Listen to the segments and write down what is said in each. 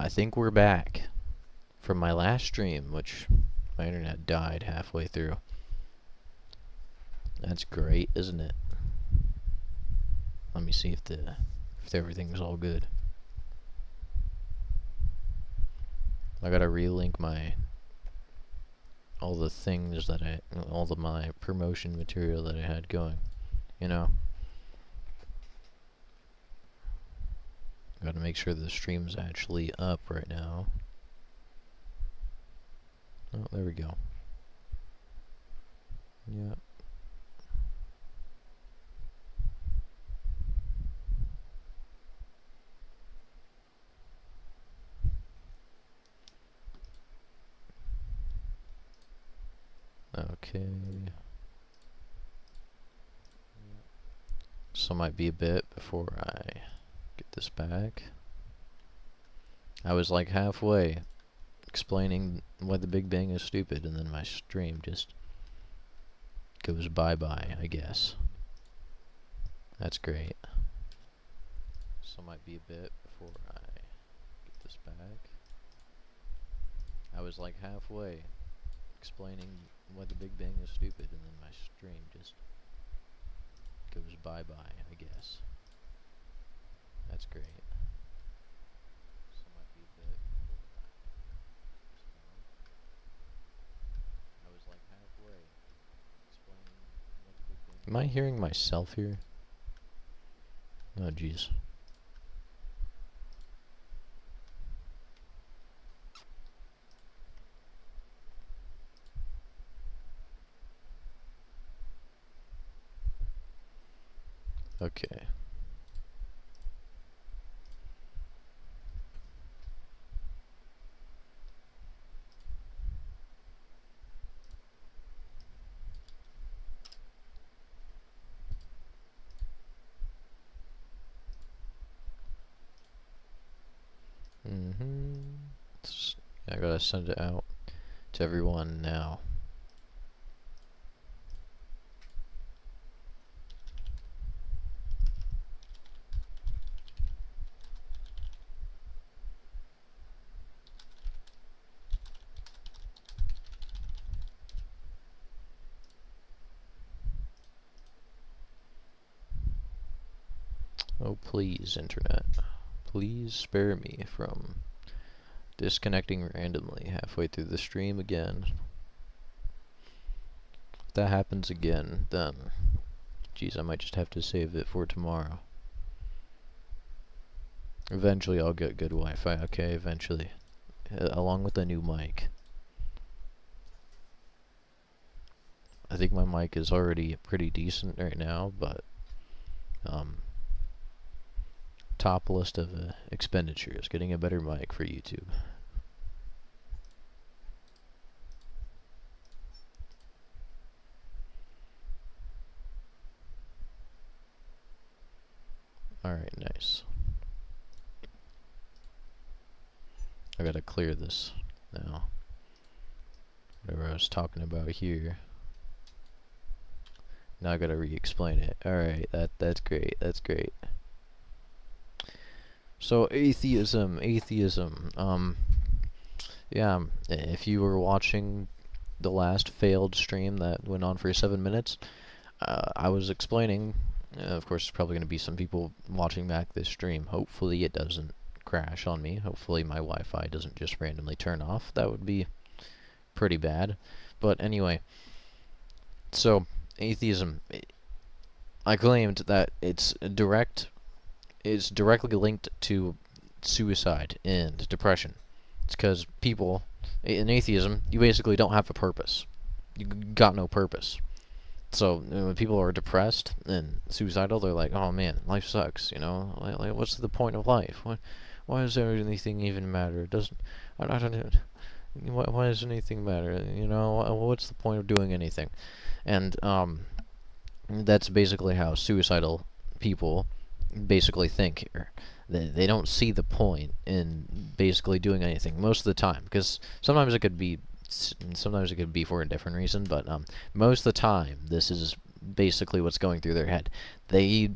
I think we're back from my last stream, which my internet died halfway through. That's great, isn't it? Let me see if everything's all good. I gotta relink all the things that all of my promotion material that I had going, you know. Gotta make sure the stream's actually up right now. Oh, there we go. Yep. Okay. So might be a bit before I get this back. I was like halfway explaining why the Big Bang is stupid, and then my stream just goes bye-bye, I guess. That's great. So might be a bit before I get this back. I was like halfway explaining why the Big Bang is stupid, and then my stream just goes bye-bye, I guess. That's great. So might be a bit before I respond. I was like halfway explaining what the Big Bang. Am I hearing myself here? Oh jeez. Okay. I gotta send it out to everyone now. Oh please, internet. Please spare me from disconnecting randomly halfway through the stream again. If that happens again, then geez, I might just have to save it for tomorrow. Eventually I'll get good Wi-Fi, okay, eventually. Along with a new mic. I think my mic is already pretty decent right now, but top list of expenditures, getting a better mic for YouTube. Alright, nice. I gotta clear this now. Whatever I was talking about here. Now I gotta re-explain it. Alright, that's great, that's great. So atheism. Yeah, if you were watching the last failed stream that went on for 7 minutes, I was explaining, of course there's probably going to be some people watching back this stream. Hopefully it doesn't crash on me. Hopefully my Wi-Fi doesn't just randomly turn off. That would be pretty bad. But anyway, so atheism, I claimed that it's directly linked to suicide and depression. It's because people, in atheism, you basically don't have a purpose. You got no purpose. So when people are depressed and suicidal, they're like, "Oh man, life sucks." You know, like what's the point of life? Why does anything even matter? It doesn't. I don't. Why does anything matter? You know, what's the point of doing anything? And that's basically how suicidal people basically think here. They don't see the point in basically doing anything most of the time, because sometimes it could be for a different reason, but most of the time this is basically what's going through their head. They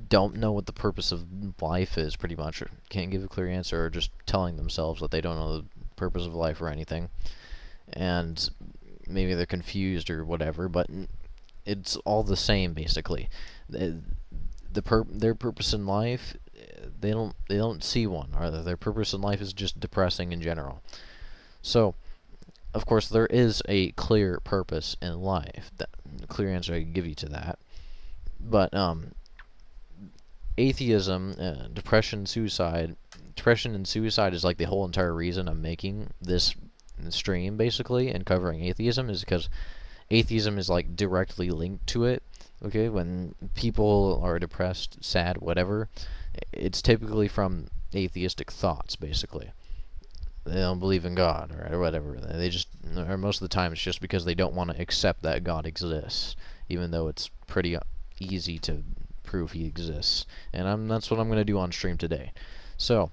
don't know what the purpose of life is, pretty much, or can't give a clear answer, or just telling themselves that they don't know the purpose of life or anything, and maybe they're confused or whatever, but it's all the same basically. Their purpose in life, they don't see one, or their purpose in life is just depressing in general. So, of course, there is a clear purpose in life. That clear answer I can give you to that. But atheism, depression and suicide is like the whole entire reason I'm making this stream basically and covering atheism, is because atheism is like directly linked to it. Okay, when people are depressed, sad, whatever, it's typically from atheistic thoughts basically. They don't believe in God or whatever. They just, or most of the time, it's just because they don't want to accept that God exists, even though it's pretty easy to prove he exists. And that's what I'm going to do on stream today. So,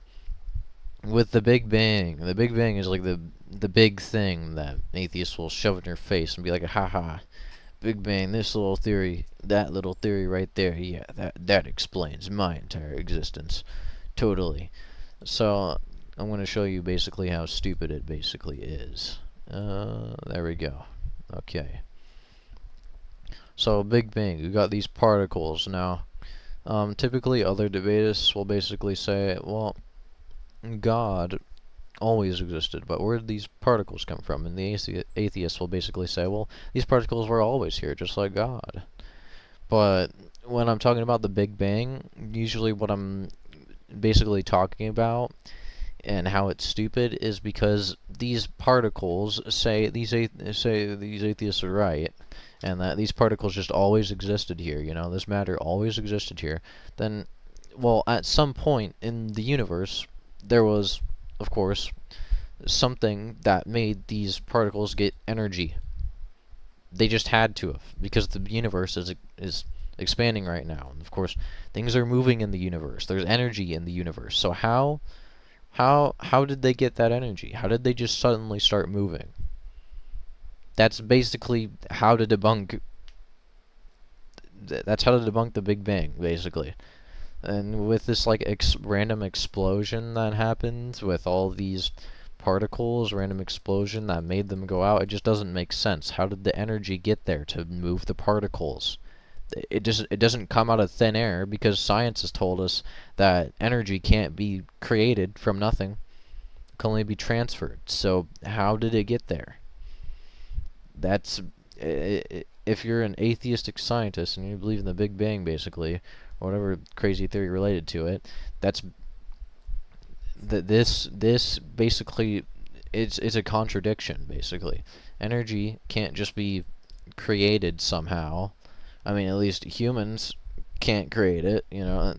with the Big Bang is like the big thing that atheists will shove in your face and be like, haha, Big Bang, this little theory, that little theory right there, yeah, that explains my entire existence. Totally. So, I'm going to show you basically how stupid it basically is. There we go. Okay. So, Big Bang, we got these particles. Now, typically other debatists will basically say, well, God always existed, but where did these particles come from? And the atheists will basically say, well, these particles were always here, just like God. But when I'm talking about the Big Bang, usually what I'm basically talking about and how it's stupid is because these particles say these atheists are right, and that these particles just always existed here. You know, this matter always existed here. Then, well, at some point in the universe, there was, of course, something that made these particles get energy. They just had to have, because the universe is expanding right now, and of course, things are moving in the universe. There's energy in the universe. So how did they get that energy? How did they just suddenly start moving? That's basically how to debunk. That's how to debunk the Big Bang, basically. And with this like random explosion that happened with all these particles, random explosion that made them go out, it just doesn't make sense. How did the energy get there to move the particles? It doesn't come out of thin air, because science has told us that energy can't be created from nothing. It can only be transferred. So how did it get there? That's if you're an atheistic scientist and you believe in the Big Bang, basically, or whatever crazy theory related to it, that's this basically it's a contradiction. Basically, energy can't just be created somehow. I mean, at least humans can't create it, you know.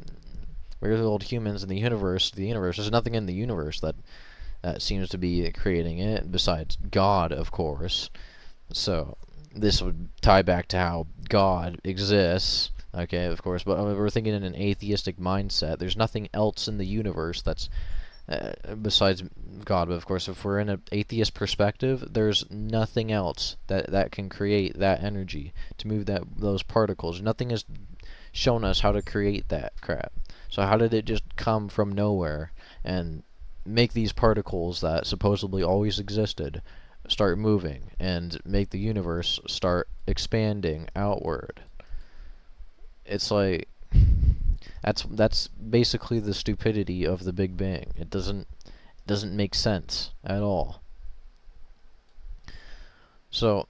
We're the old humans in the universe. There's nothing in the universe that seems to be creating it, besides God, of course. So, this would tie back to how God exists, okay, of course, but we're thinking in an atheistic mindset. There's nothing else in the universe that's besides God, but of course, if we're in an atheist perspective, there's nothing else that can create that energy to move those particles. Nothing has shown us how to create that crap. So how did it just come from nowhere and make these particles that supposedly always existed start moving and make the universe start expanding outward? It's like that's basically the stupidity of the Big Bang. It doesn't make sense at all. So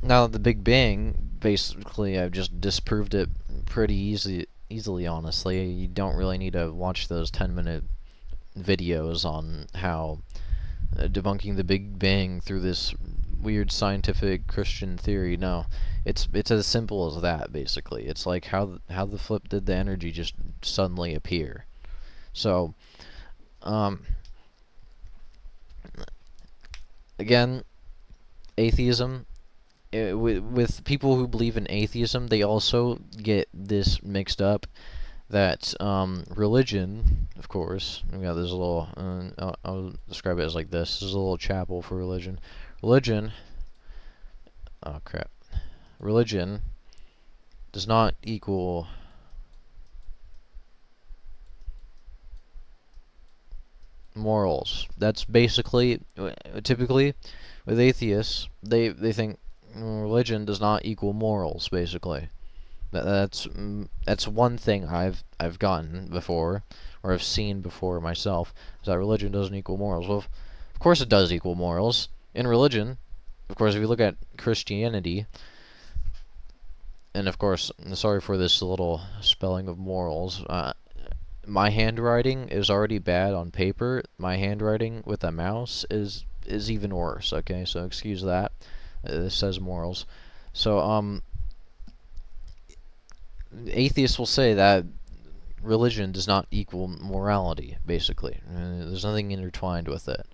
now the Big Bang, basically, I've just disproved it pretty easily. Honestly, you don't really need to watch those 10-minute videos on how debunking the Big Bang through this weird scientific Christian theory. No, it's as simple as that. Basically, it's like how the flip did the energy just suddenly appear. So, again, atheism. With people who believe in atheism, they also get this mixed up. That religion, of course, we got this little. I'll describe it as like this. This is a little chapel for religion. Religion. Oh crap. Religion does not equal morals. That's basically, typically, with atheists, they think religion does not equal morals, basically. That's one thing I've gotten before, or I've seen before myself, is that religion doesn't equal morals. Well, of course it does equal morals. In religion, of course, if you look at Christianity, and of course, sorry for this little spelling of morals, my handwriting is already bad on paper. My handwriting with a mouse is even worse, okay? So excuse that. This says morals. So, atheists will say that religion does not equal morality, basically. There's nothing intertwined with it.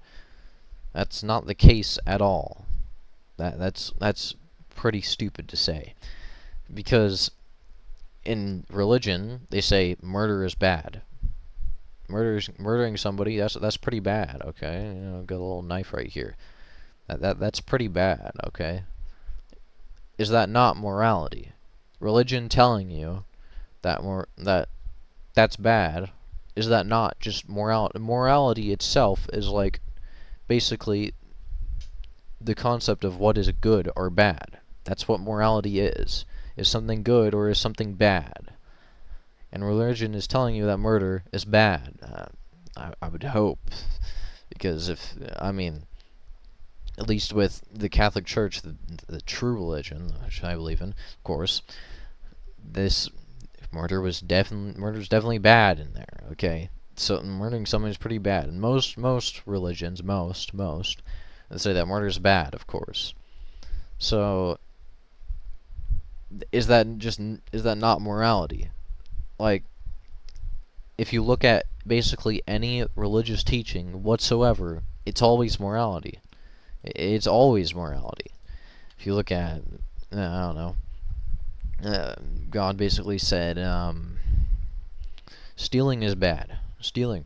That's not the case at all. That's pretty stupid to say. Because in religion, they say murder is bad. Murdering somebody, that's pretty bad, okay? You know, I've got a little knife right here. That's pretty bad, okay? Is that not morality? Religion telling you that's bad, is that not just morality? Morality itself is like basically the concept of what is good or bad. That's what morality is. Is something good or is something bad? And religion is telling you that murder is bad. I would hope, because I mean, at least with the Catholic Church, the true religion, which I believe in, of course, this murder's definitely bad in there. Okay, so murdering someone is pretty bad. And most religions, they say that murder is bad, of course. So is that not morality? Like, if you look at basically any religious teaching whatsoever, it's always morality. It's always morality. If you look at, I don't know, God basically said, stealing is bad. Stealing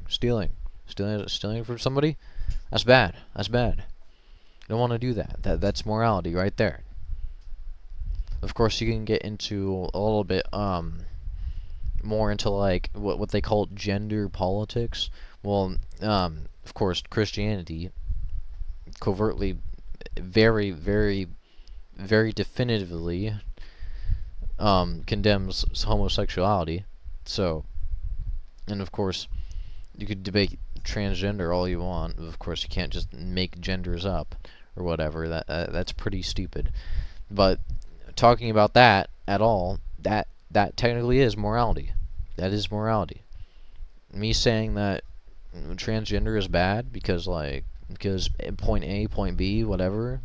from somebody, that's bad. You don't want to do that. That's morality right there. Of course, you can get into a little bit more into like what they call gender politics. Well, of course, Christianity covertly, very definitively condemns homosexuality. So, and of course, you could debate transgender all you want. Of course, you can't just make genders up or whatever. That's pretty stupid. But talking about that at all, that technically is morality. That is morality. Me saying that transgender is bad because point A, point B, whatever.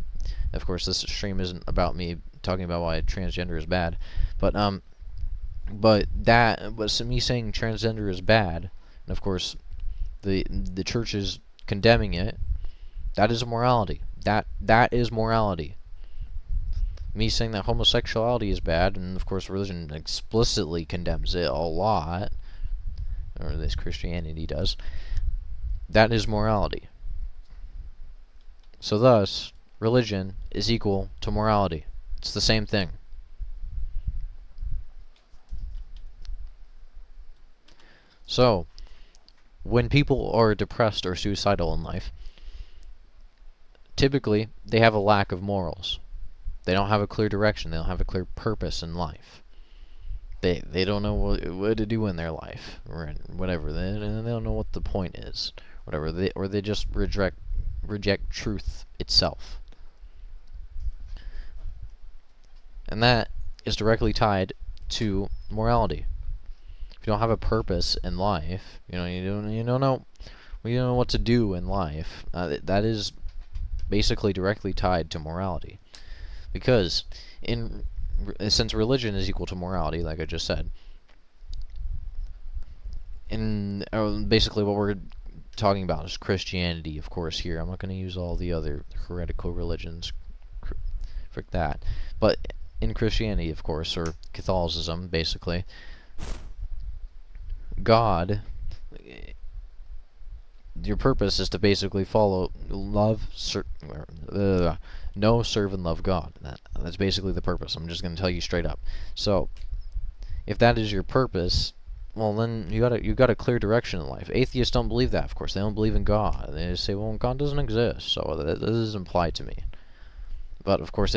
Of course, this stream isn't about me talking about why transgender is bad, but that was me saying transgender is bad, and of course, the church is condemning it. That is morality. That is morality. Me saying that homosexuality is bad, and of course religion explicitly condemns it a lot, or at least Christianity does, that is morality. So thus, religion is equal to morality. It's the same thing. So, when people are depressed or suicidal in life, typically they have a lack of morals. They don't have a clear direction. They don't have a clear purpose in life. They don't know what to do in their life or whatever. They don't know what the point is. Whatever. They just reject truth itself. And that is directly tied to morality. If you don't have a purpose in life, you don't know what to do in life. That is basically directly tied to morality. Because since religion is equal to morality, like I just said, basically what we're talking about is Christianity, of course, here. I'm not going to use all the other heretical religions. Frick that. But in Christianity, of course, or Catholicism, basically, God, your purpose is to basically know, serve, and love God. That's basically the purpose. I'm just going to tell you straight up. So, if that is your purpose, well, then you got a clear direction in life. Atheists don't believe that, of course. They don't believe in God. They just say, well, God doesn't exist, so that doesn't apply to me. But of course,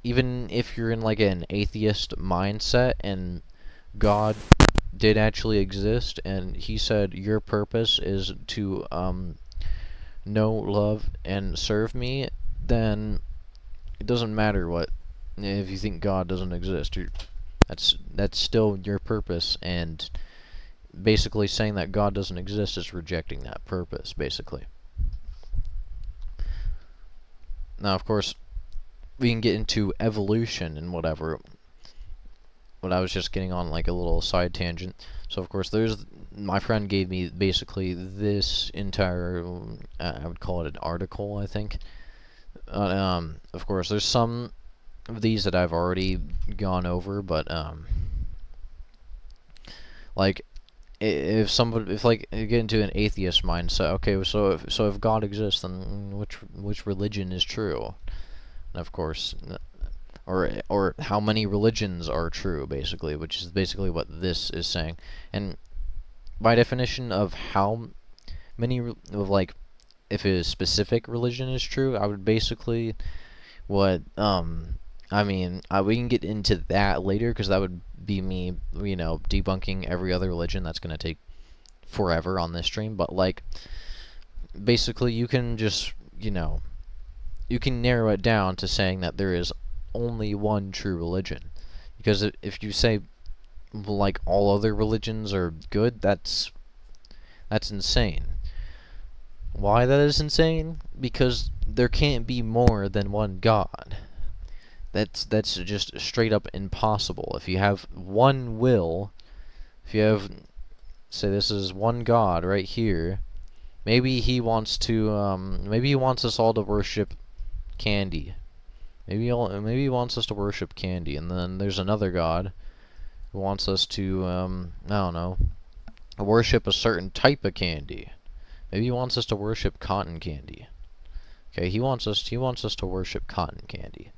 even if you're in like an atheist mindset and God did actually exist and he said your purpose is to know, love, and serve me, then it doesn't matter what if you think God doesn't exist. That's still your purpose, and basically saying that God doesn't exist is rejecting that purpose, basically. Now, of course, we can get into evolution and whatever. But I was just getting on like a little side tangent. So of course, my friend gave me basically this entire, I would call it an article, I think. Of course, there's some of these that I've already gone over, but like if like you get into an atheist mindset, okay, so if God exists, then which religion is true? And of course, or how many religions are true, basically, which is basically what this is saying. And by definition of how many of like if a specific religion is true, I would basically I mean, we can get into that later because that would be me, debunking every other religion. That's going to take forever on this stream, but like basically you can just, you can narrow it down to saying that there is only one true religion. Because if you say like all other religions are good, that's insane. Why that is insane? Because there can't be more than one God. That's just straight up impossible. If you have one will, if you have, say this is one God right here, maybe he wants to maybe he wants us all to worship candy. Maybe he wants us to worship candy, and then there's another God who wants us to, I don't know, worship a certain type of candy. Maybe he wants us to worship cotton candy. Okay, he wants us to worship cotton candy.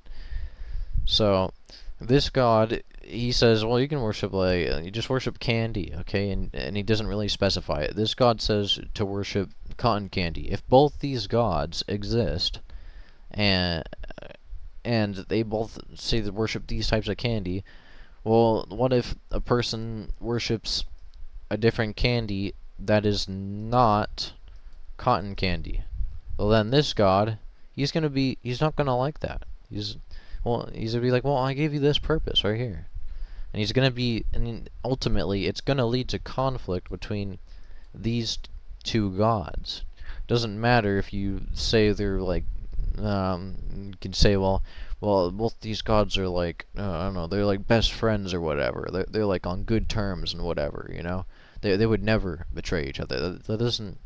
So, this God, he says, well, you can worship you just worship candy, okay, and he doesn't really specify it. This God says to worship cotton candy. If both these gods exist, and they both say to worship these types of candy, well, what if a person worships a different candy that is not cotton candy? Well, then this God, he's not gonna like that. He's gonna be like, well, I gave you this purpose right here, and ultimately, it's gonna lead to conflict between these two gods. Doesn't matter if you say they're like, you can say, well, both these gods are like, I don't know, they're like best friends or whatever. They're like on good terms and whatever, They would never betray each other. That doesn't.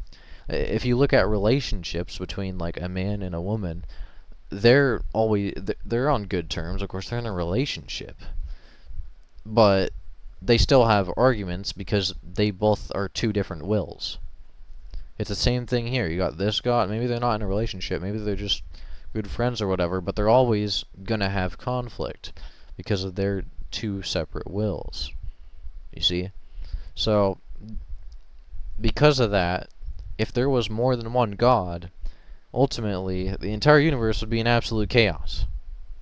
If you look at relationships between like a man and a woman, they're on good terms. Of course, they're in a relationship, but they still have arguments because they both are two different wills. It's the same thing here. You got this God. Maybe they're not in a relationship. Maybe they're just good friends or whatever, but they're always gonna have conflict because of their two separate wills. You see? So, because of that, if there was more than one God, ultimately the entire universe would be in absolute chaos.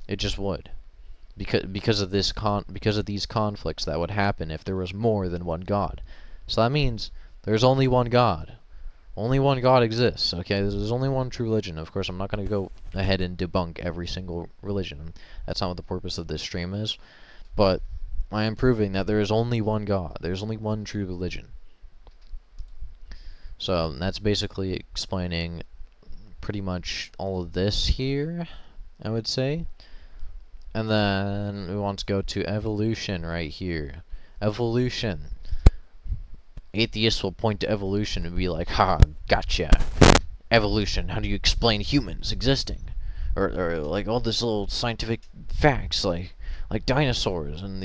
It just would. Because of these conflicts that would happen if there was more than one God. So that means there's only one God. Only one God exists, okay? There's only one true religion. Of course, I'm not going to go ahead and debunk every single religion. That's not what the purpose of this stream is. But I am proving that there is only one God. There's only one true religion. So that's basically explaining pretty much all of this here, I would say. And then we want to go to evolution right here. Evolution. Atheists will point to evolution and be like, ha, gotcha. Evolution, how do you explain humans existing? Or like all this little scientific facts like dinosaurs and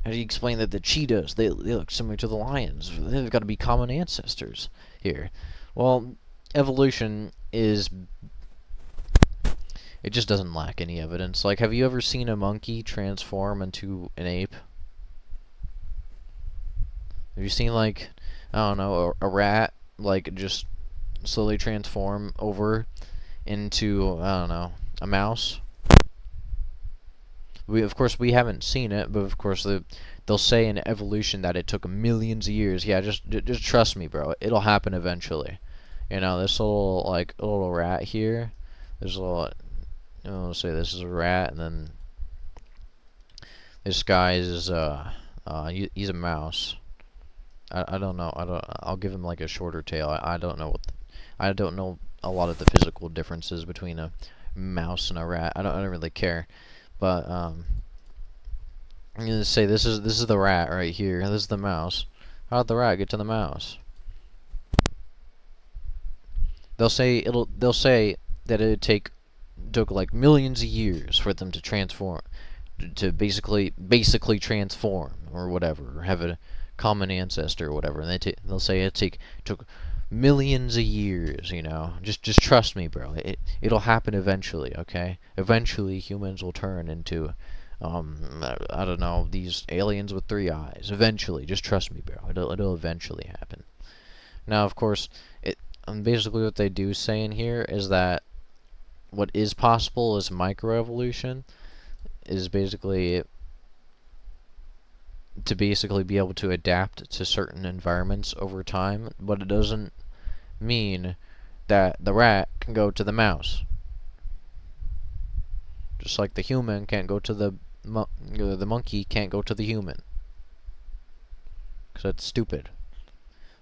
how do you explain that the cheetahs, they look similar to the lions? They've got to be common ancestors here. Well, evolution it just doesn't lack any evidence. Like, have you ever seen a monkey transform into an ape? Have you seen like, I don't know, a rat like just slowly transform over into, I don't know, a mouse? Of course we haven't seen it, but of course they'll say in evolution that it took millions of years. Yeah, just trust me, bro. It'll happen eventually. You know, this little rat here. There's a little. Let's say this is a rat, and then this guy is he's a mouse. I don't know. I'll give him like a shorter tail. I don't know I don't know a lot of the physical differences between a mouse and a rat. I don't really care. But I'm gonna say this is the rat right here. This is the mouse. How did the rat get to the mouse? They'll say that it took like millions of years for them to transform, to basically transform or whatever, or have a common ancestor or whatever. And they'll say took millions of years. You know, just trust me, bro. It'll happen eventually. Okay, eventually humans will turn into I don't know, these aliens with 3 eyes. Eventually, just trust me, bro. It'll eventually happen. Now, of course, basically what they do say in here is that what is possible is microevolution, is basically to be able to adapt to certain environments over time, but it doesn't mean that the rat can go to the mouse. Just like the human can't go to the monkey can't go to the human. Because that's stupid.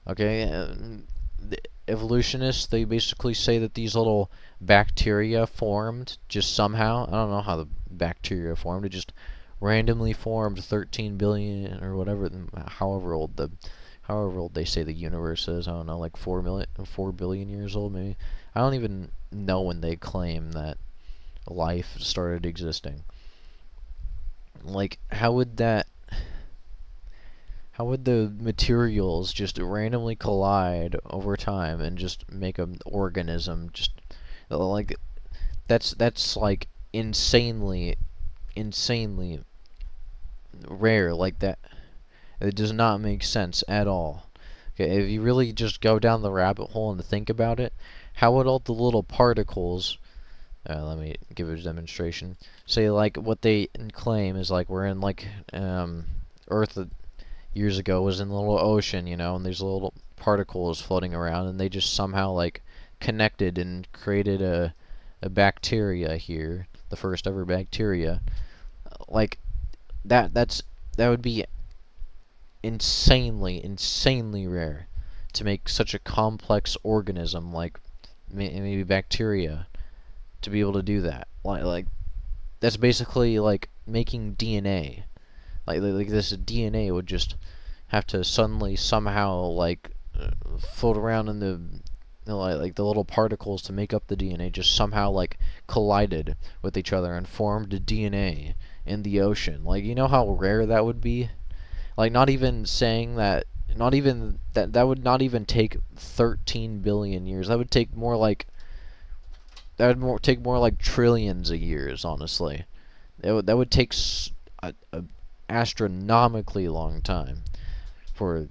Okay, the evolutionists, they basically say that these little bacteria formed just somehow. I don't know how the bacteria formed. It just randomly formed 13 billion or whatever, however old they say the universe is. I don't know, like 4 billion years old maybe. I don't even know when they claim that life started existing. Like, how would the materials just randomly collide over time and just make an organism? Just like that's like insanely rare. Like that, it does not make sense at all. Okay, if you really just go down the rabbit hole and think about it, how would all the little particles, let me give a demonstration. Say like what they claim is like we're in like Earth years ago was in the little ocean, you know, and there's little particles floating around, and they just somehow like connected and created a bacteria here, the first ever bacteria. Like that would be insanely rare to make such a complex organism like maybe bacteria to be able to do that. Like that's basically like making DNA. Like this DNA would just have to suddenly somehow like float around in the like the little particles to make up the DNA just somehow like collided with each other and formed DNA in the ocean. Like, you know how rare that would be? Like, not even saying that, not even that would not even take 13 billion years. That would take more like take more like trillions of years, honestly. That would take a astronomically long time for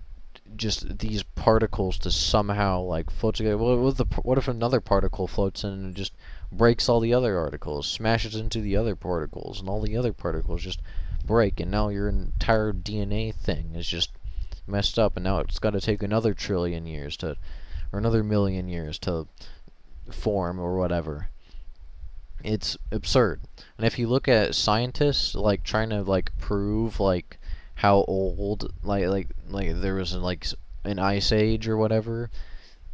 just these particles to somehow like float together. What if another particle floats in and just breaks all the other particles, smashes into the other particles, and all the other particles just break, and now your entire DNA thing is just messed up, and now it's got to take another trillion years to, or another million years to form or whatever. It's absurd. And if you look at scientists like trying to like prove like how old like there was like an ice age or whatever,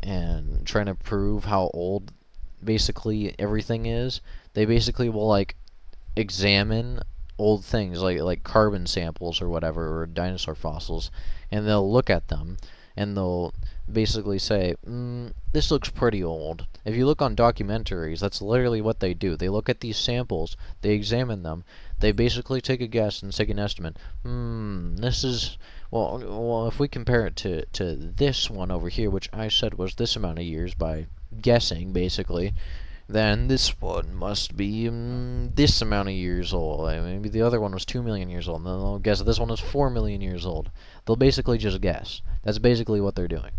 and trying to prove how old basically everything is, they basically will like examine old things like carbon samples or whatever, or dinosaur fossils, and they'll look at them and they'll basically say, this looks pretty old. If you look on documentaries, that's literally what they do. They look at these samples, they examine them, they basically take a guess and take an estimate. This is, well, if we compare it to this one over here, which I said was this amount of years by guessing, basically, then this one must be this amount of years old. Maybe the other one was 2 million years old, and then they'll guess this one is 4 million years old. They'll basically just guess. That's basically what they're doing.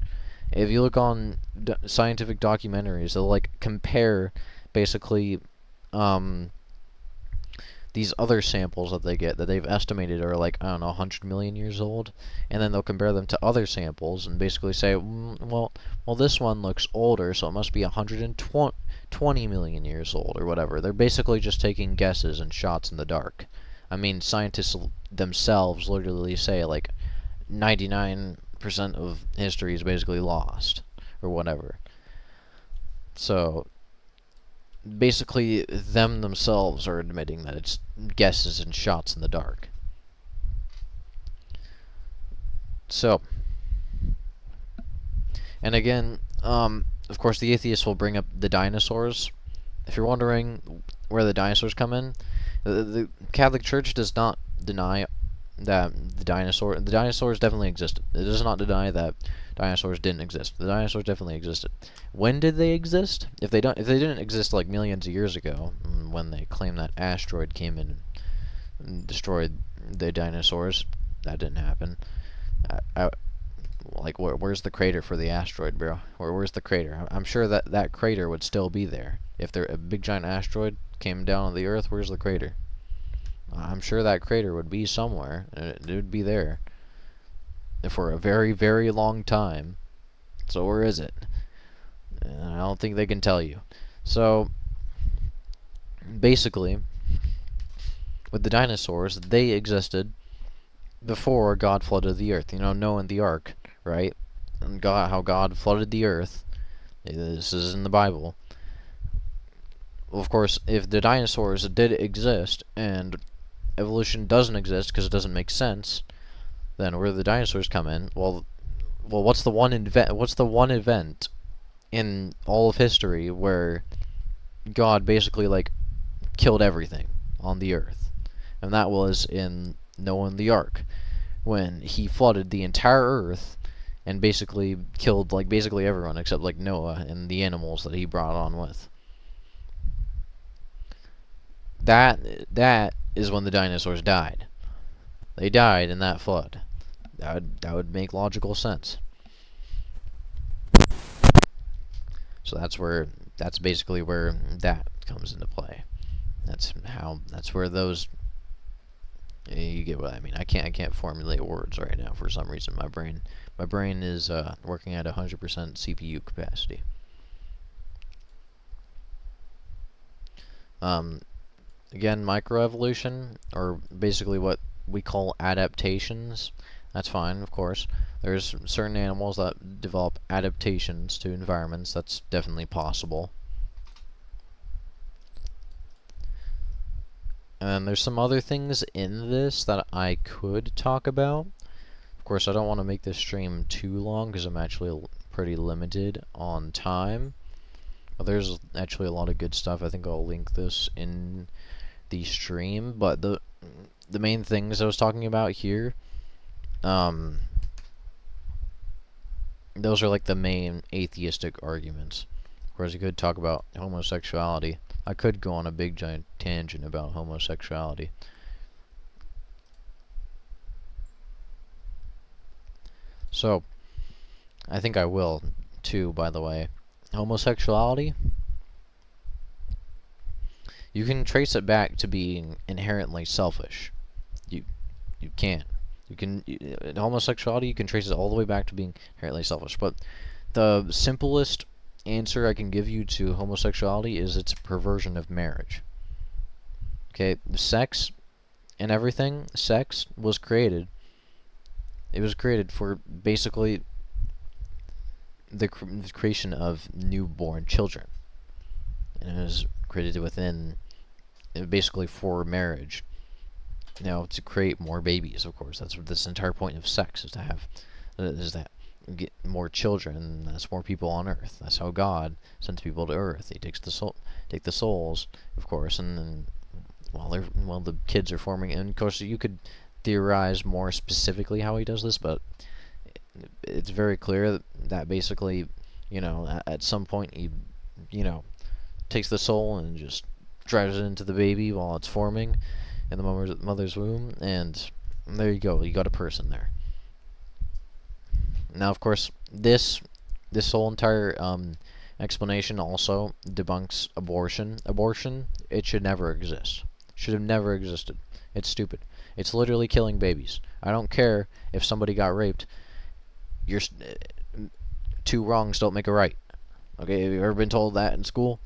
If you look on scientific documentaries, they'll like compare basically these other samples that they get that they've estimated are like, I don't know, 100 million years old, and then they'll compare them to other samples and basically say, well, this one looks older, so it must be 120 million years old or whatever. They're basically just taking guesses and shots in the dark. I mean, scientists themselves literally say like 99% of history is basically lost or whatever. So basically them themselves are admitting that it's guesses and shots in the dark. So, and again, of course the atheists will bring up the dinosaurs. If you're wondering where the dinosaurs come in, the Catholic Church does not deny that the dinosaurs definitely existed. It does not deny that dinosaurs didn't exist. The dinosaurs definitely existed. When did they exist? If they didn't exist like millions of years ago, when they claim that asteroid came in and destroyed the dinosaurs, that didn't happen. Like where's the crater for the asteroid, bro? Where's the crater? I'm sure that crater would still be there. If a big giant asteroid came down on the Earth, where's the crater? I'm sure that crater would be somewhere. It would be there for a very, very long time. So where is it? I don't think they can tell you. So basically, with the dinosaurs, they existed before God flooded the earth. You know, Noah and the ark, right? And how God flooded the earth. This is in the Bible. Well, of course, if the dinosaurs did exist and evolution doesn't exist because it doesn't make sense, then where do the dinosaurs come in? Well, what's the one event in all of history where God basically like killed everything on the earth? And that was in Noah and the ark, when he flooded the entire earth and basically killed like basically everyone except like Noah and the animals that he brought on with. That is when the dinosaurs died. They died in that flood. That would make logical sense. So that's basically where that comes into play. That's where those, you get what I mean. I can't formulate words right now for some reason. My brain is working at 100% CPU capacity. Again, microevolution, or basically what we call adaptations. That's fine, of course. There's certain animals that develop adaptations to environments. That's definitely possible. And there's some other things in this that I could talk about. Of course, I don't want to make this stream too long because I'm actually pretty limited on time. But there's actually a lot of good stuff. I think I'll link this in the stream. But the main things I was talking about here, those are like the main atheistic arguments. Of course, you could talk about homosexuality. I could go on a big giant tangent about homosexuality. So, I think I will, too, by the way. Homosexuality, you can trace it back to being inherently selfish. You can. Homosexuality, you can trace it all the way back to being inherently selfish. But the simplest answer I can give you to homosexuality is it's a perversion of marriage. Okay, sex and everything, sex was created. It was created for basically the creation of newborn children. And it was created within, basically for marriage. To create more babies, of course. That's what this entire point of sex is to have, get more children. That's more people on Earth. That's how God sends people to Earth. He takes the souls, of course, and then while the kids are forming. And of course, you could theorize more specifically how he does this, but it's very clear that basically, at some point he, takes the soul and just drives it into the baby while it's forming in the mother's womb, and there you go. You got a person there. Now, of course, this whole entire explanation also debunks abortion. Abortion, it should never exist. Should have never existed. It's stupid. It's literally killing babies. I don't care if somebody got raped. Two wrongs don't make a right. Okay, have you ever been told that in school?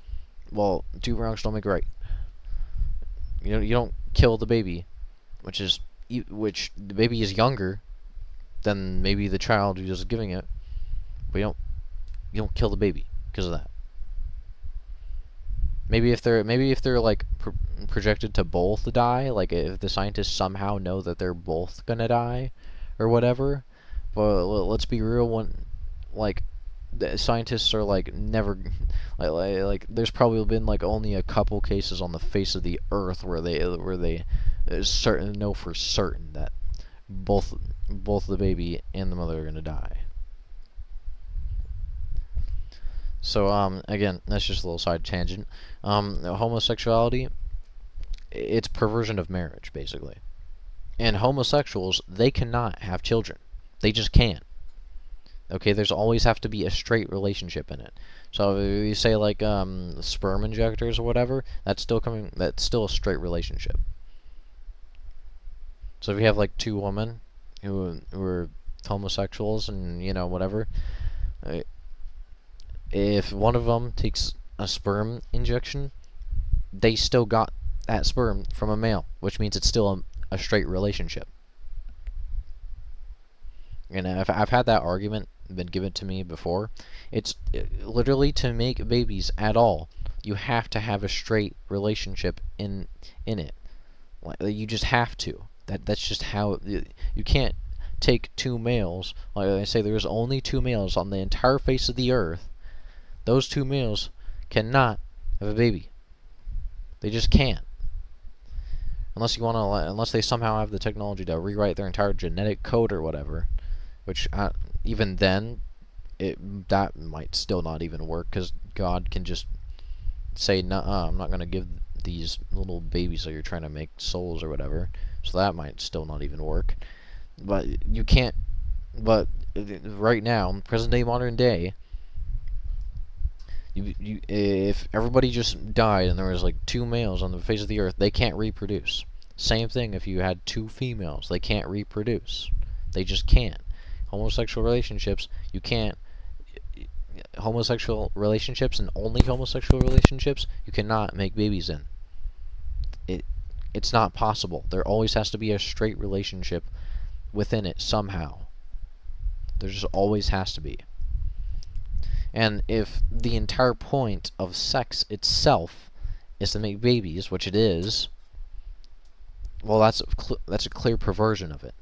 Well, two wrongs don't make a right. You don't kill the baby, which the baby is younger than maybe the child who's just giving it, but you don't kill the baby because of that. Maybe if they're like projected to both die, like if the scientists somehow know that they're both gonna die, or whatever. But let's be real, like the scientists are like never, like there's probably been like only a couple cases on the face of the earth where they know for certain that both the baby and the mother are gonna die. So again, that's just a little side tangent. Homosexuality, it's perversion of marriage, basically. And homosexuals, they cannot have children. They just can't. Okay, there's always have to be a straight relationship in it. So if you say like sperm injectors or whatever, that's still a straight relationship. So if you have like two women who are homosexuals and whatever, if one of them takes a sperm injection, they still got that sperm from a male, which means it's still a straight relationship. And I've had that argument been given to me before. It's literally, to make babies at all, you have to have a straight relationship in it. Like, you just have to. That's just how you can't take two males. Like I say, there's only two males on the entire face of the earth. Those two males cannot have a baby. They just can't. Unless they somehow have the technology to rewrite their entire genetic code or whatever, which even then, that might still not even work, because God can just say, "Nuh-uh, I'm not going to give these little babies that you're trying to make souls or whatever." So that might still not even work. But you can't. But right now, present day, modern day, if everybody just died and there was like two males on the face of the earth, they can't reproduce. Same thing if you had two females, they can't reproduce. They just can't. Homosexual relationships, you can't. Homosexual relationships and only homosexual relationships, you cannot make babies in. It's not possible. There always has to be a straight relationship within it somehow. There just always has to be. And if the entire point of sex itself is to make babies, which it is, well, that's a clear perversion of it.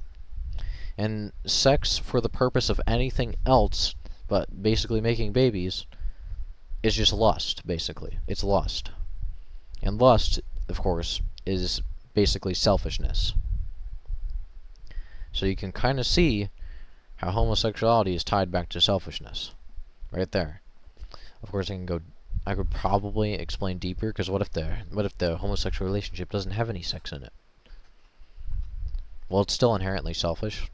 And sex for the purpose of anything else but basically making babies is just lust, basically. It's lust. And lust, of course, is basically selfishness. So you can kind of see how homosexuality is tied back to selfishness. Right there. Of course, I could probably explain deeper, because what if the homosexual relationship doesn't have any sex in it? Well, it's still inherently selfish.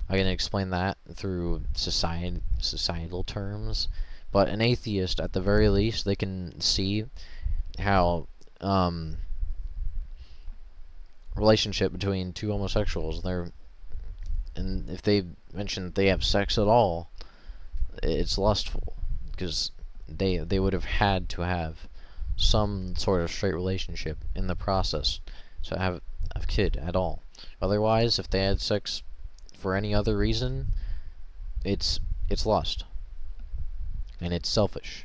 I can explain that through societal terms, but an atheist, at the very least, they can see how relationship between two homosexuals, and if they mention that they have sex at all, it's lustful, because they would have had to have some sort of straight relationship in the process to have a kid at all. Otherwise, if they had sex for any other reason, it's lust, and it's selfish.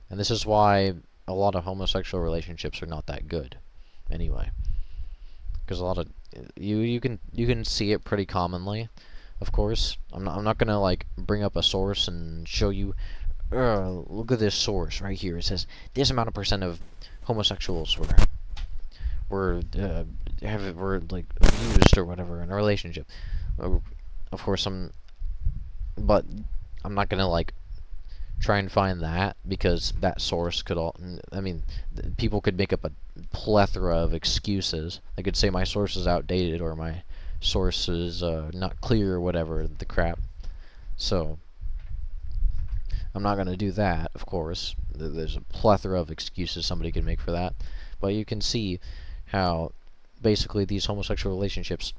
And this is why a lot of homosexual relationships are not that good, anyway. Because a lot of you can see it pretty commonly. Of course, I'm not gonna like bring up a source and show you. Look at this source right here. It says this amount of percent of homosexuals were like abused or whatever in a relationship. Of course, but I'm not gonna like try and find that, because that source could all, I mean, people could make up a plethora of excuses. They could say my source is outdated, or my source is not clear, or whatever the crap. So I'm not going to do that, of course. There's a plethora of excuses somebody could make for that. But you can see how basically these homosexual relationships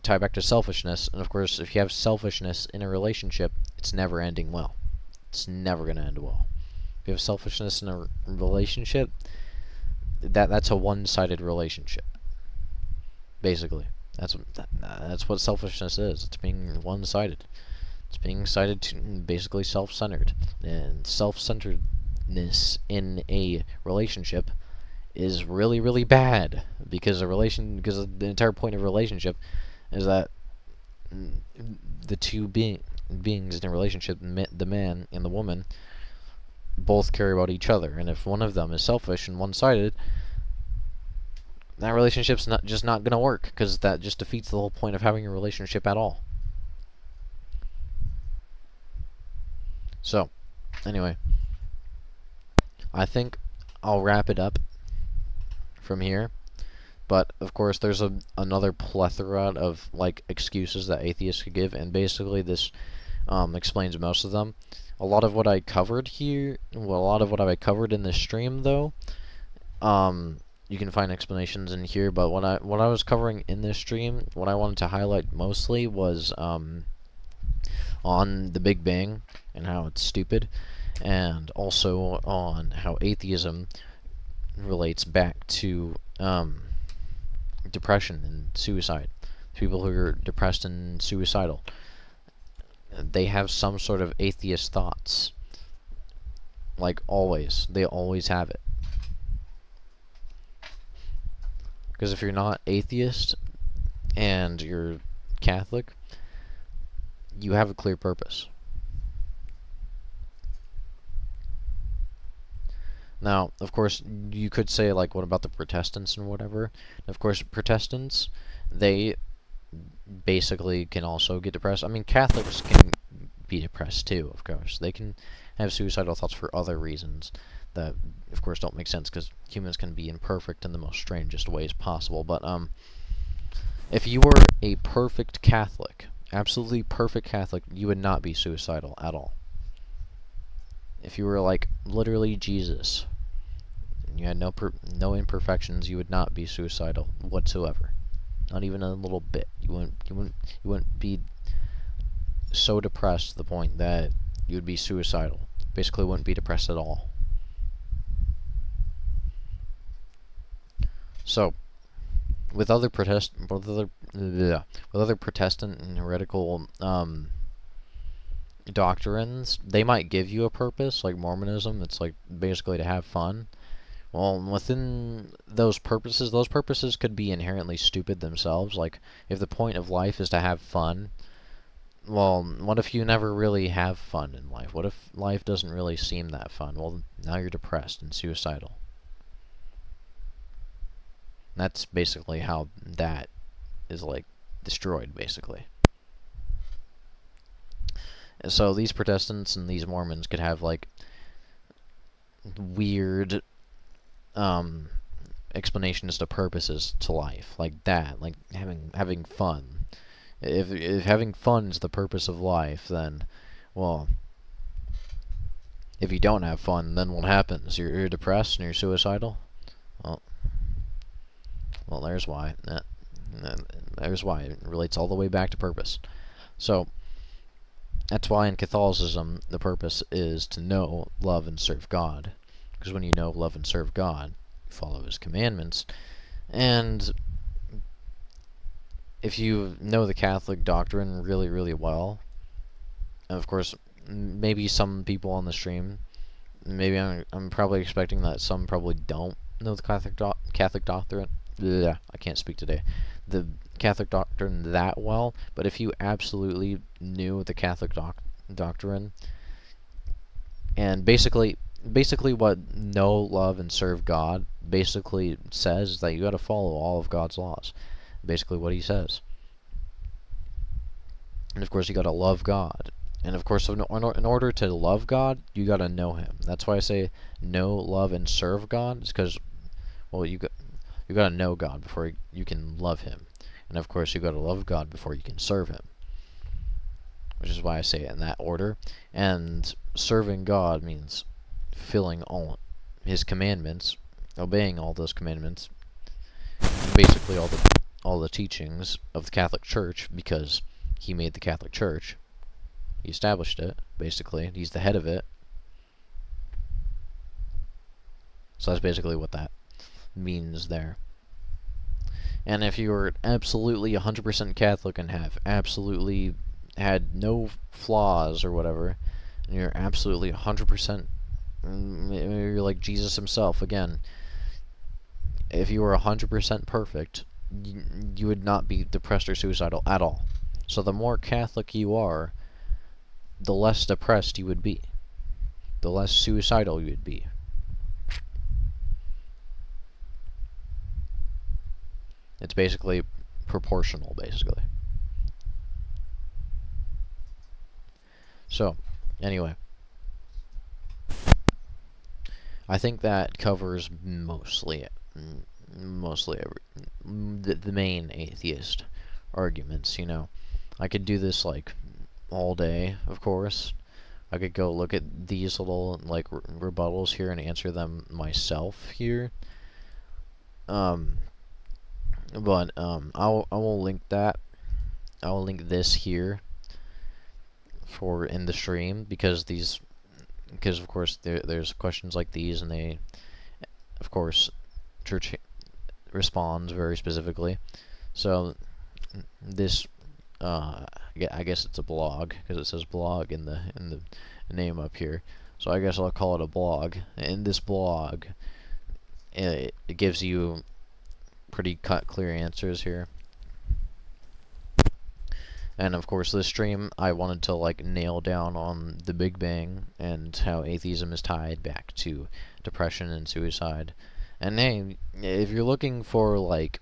tie back to selfishness. And of course, if you have selfishness in a relationship, it's never ending well. It's never going to end well. If you have selfishness in a relationship, that's a one-sided relationship. Basically, that's what selfishness is. It's being one-sided. It's being sided to basically self-centered, and self-centeredness in a relationship is really, really bad, because the entire point of a relationship is that the two beings in a relationship, the man and the woman, both care about each other. And if one of them is selfish and one-sided, that relationship's not going to work, because that just defeats the whole point of having a relationship at all. So, anyway, I think I'll wrap it up from here. But of course, there's another plethora of like excuses that atheists could give, and basically this explains most of them. A lot of what I covered here, well, a lot of what I covered in this stream, though, you can find explanations in here. But what I was covering in this stream, what I wanted to highlight mostly was on the Big Bang and how it's stupid, and also on how atheism relates back to depression and suicide. People who are depressed and suicidal, they have some sort of atheist thoughts. Like always. They always have it. Because if you're not atheist and you're Catholic, you have a clear purpose. Now, of course, you could say, like, what about the Protestants and whatever? Of course, Protestants, they basically can also get depressed. I mean, Catholics can be depressed too, of course. They can have suicidal thoughts for other reasons that, of course, don't make sense, because humans can be imperfect in the most strangest ways possible. But if you were a perfect Catholic, absolutely perfect Catholic, you would not be suicidal at all. If you were like literally Jesus, and you had no imperfections, you would not be suicidal whatsoever. Not even a little bit. You wouldn't be so depressed to the point that you would be suicidal. Basically, wouldn't be depressed at all. So, with other Protestant and heretical doctrines, they might give you a purpose, like Mormonism. It's like basically to have fun. Well, within those purposes could be inherently stupid themselves. Like, if the point of life is to have fun, well, what if you never really have fun in life? What if life doesn't really seem that fun? Well, now you're depressed and suicidal. That's basically how that is, like, destroyed, basically. And so these Protestants and these Mormons could have, like, weird explanations to purposes to life, like that, like having fun. If having fun is the purpose of life, then, well, if you don't have fun, then what happens? You're depressed and you're suicidal? Well, there's why. There's why. It relates all the way back to purpose. So, that's why in Catholicism, the purpose is to know, love, and serve God. Because when you know, love, and serve God, you follow His commandments. And if you know the Catholic doctrine really, really well, and of course, maybe some people on the stream, maybe I'm probably expecting that some probably don't know the Catholic doctrine. Bleh, I can't speak today. The Catholic doctrine that well, but if you absolutely knew the Catholic doctrine, and basically what know, love, and serve God basically says is that you got to follow all of God's laws. Basically what He says. And of course you got to love God And of course, in order to love God, you gotta know Him. That's why I say know, love, and serve God. It's because, well, you gotta know God before you can love Him, and of course, you gotta love God before you can serve Him. Which is why I say it in that order. And serving God means fulfilling all His commandments, obeying all those commandments, and basically all the teachings of the Catholic Church, because He made the Catholic Church. He established it, basically. He's the head of it. So that's basically what that means there. And if you're absolutely 100% Catholic and have absolutely had no flaws or whatever, and you're absolutely 100%, you're like Jesus Himself, again, if you were 100% perfect, you would not be depressed or suicidal at all. So the more Catholic you are, the less depressed you would be, the less suicidal you would be. It's basically proportional, basically. So, anyway, I think that covers mostly the main atheist arguments. You know, I could do this like all day, of course. I could go look at these little like rebuttals here and answer them myself here. But I will link that. I will link this here for in the stream, because of course there's questions like these, and they, of course, Church responds very specifically. So this, I guess it's a blog, because it says blog in the name up here. So I guess I'll call it a blog. In this blog, it gives you pretty clear answers here. And of course, this stream I wanted to like nail down on the Big Bang and how atheism is tied back to depression and suicide. And hey, if you're looking for like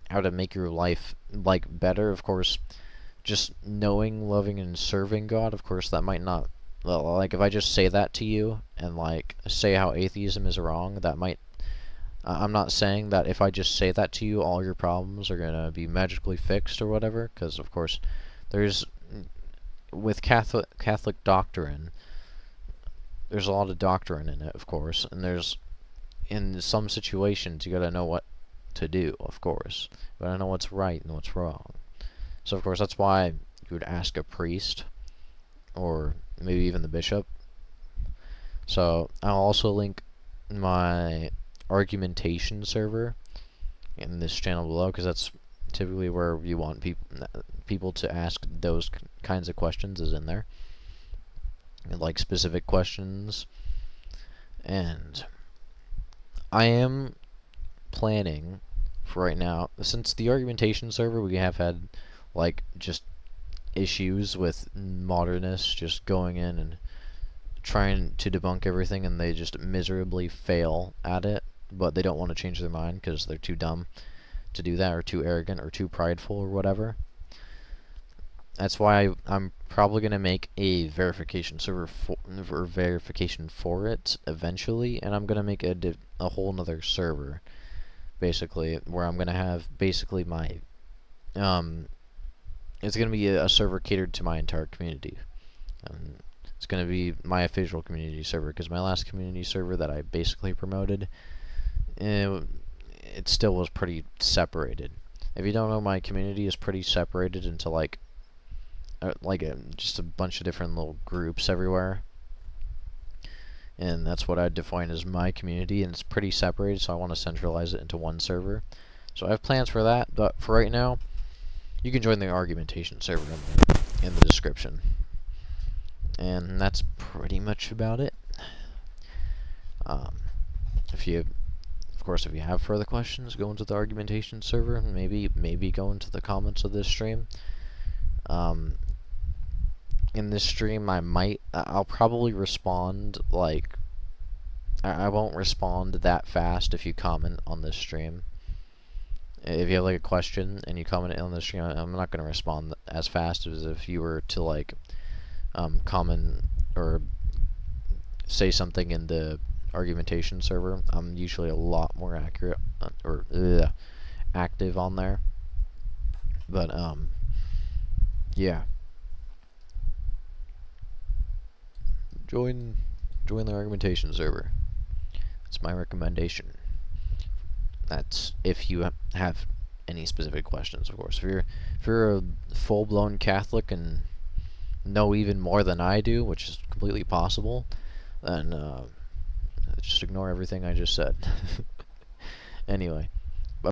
how to make your life like better, of course, just knowing, loving, and serving God, of course, that might not, like, if I just say that to you and like say how atheism is wrong, that might, I'm not saying that if I just say that to you, all your problems are gonna be magically fixed or whatever, because of course, there's, with Catholic doctrine, there's a lot of doctrine in it, of course, and there's, in some situations, you gotta know what to do, of course. You gotta know what's right and what's wrong. So, of course, that's why you would ask a priest, or maybe even the bishop. So, I'll also link my argumentation server in this channel below, because that's typically where you want people to ask those kinds of questions, is in there. And, like, specific questions. And I am planning for right now, since the argumentation server, we have had like just issues with modernists just going in and trying to debunk everything, and they just miserably fail at it, but they don't want to change their mind because they're too dumb to do that, or too arrogant, or too prideful, or whatever. That's why I'm probably going to make a verification server for it eventually, and I'm going to make a whole nother server, basically, where I'm going to have basically my, it's going to be a server catered to my entire community. It's going to be my official community server, because my last community server that I basically promoted, it still was pretty separated. If you don't know, my community is pretty separated into like just a bunch of different little groups everywhere. And that's what I define as my community, and it's pretty separated, so I want to centralize it into one server. So I have plans for that, but for right now, you can join the argumentation server in the description. And that's pretty much about it. If you have further questions, go into the argumentation server. Maybe go into the comments of this stream. In this stream, I'll probably respond, like, I won't respond that fast if you comment on this stream. If you have like a question and you comment on the stream, I'm not going to respond as fast as if you were to like comment or say something in the argumentation server. I'm usually a lot more accurate or active on there. But yeah, join the argumentation server. That's my recommendation. That's if you have any specific questions, of course. If you're a full-blown Catholic and know even more than I do, which is completely possible, then just ignore everything I just said. Anyway,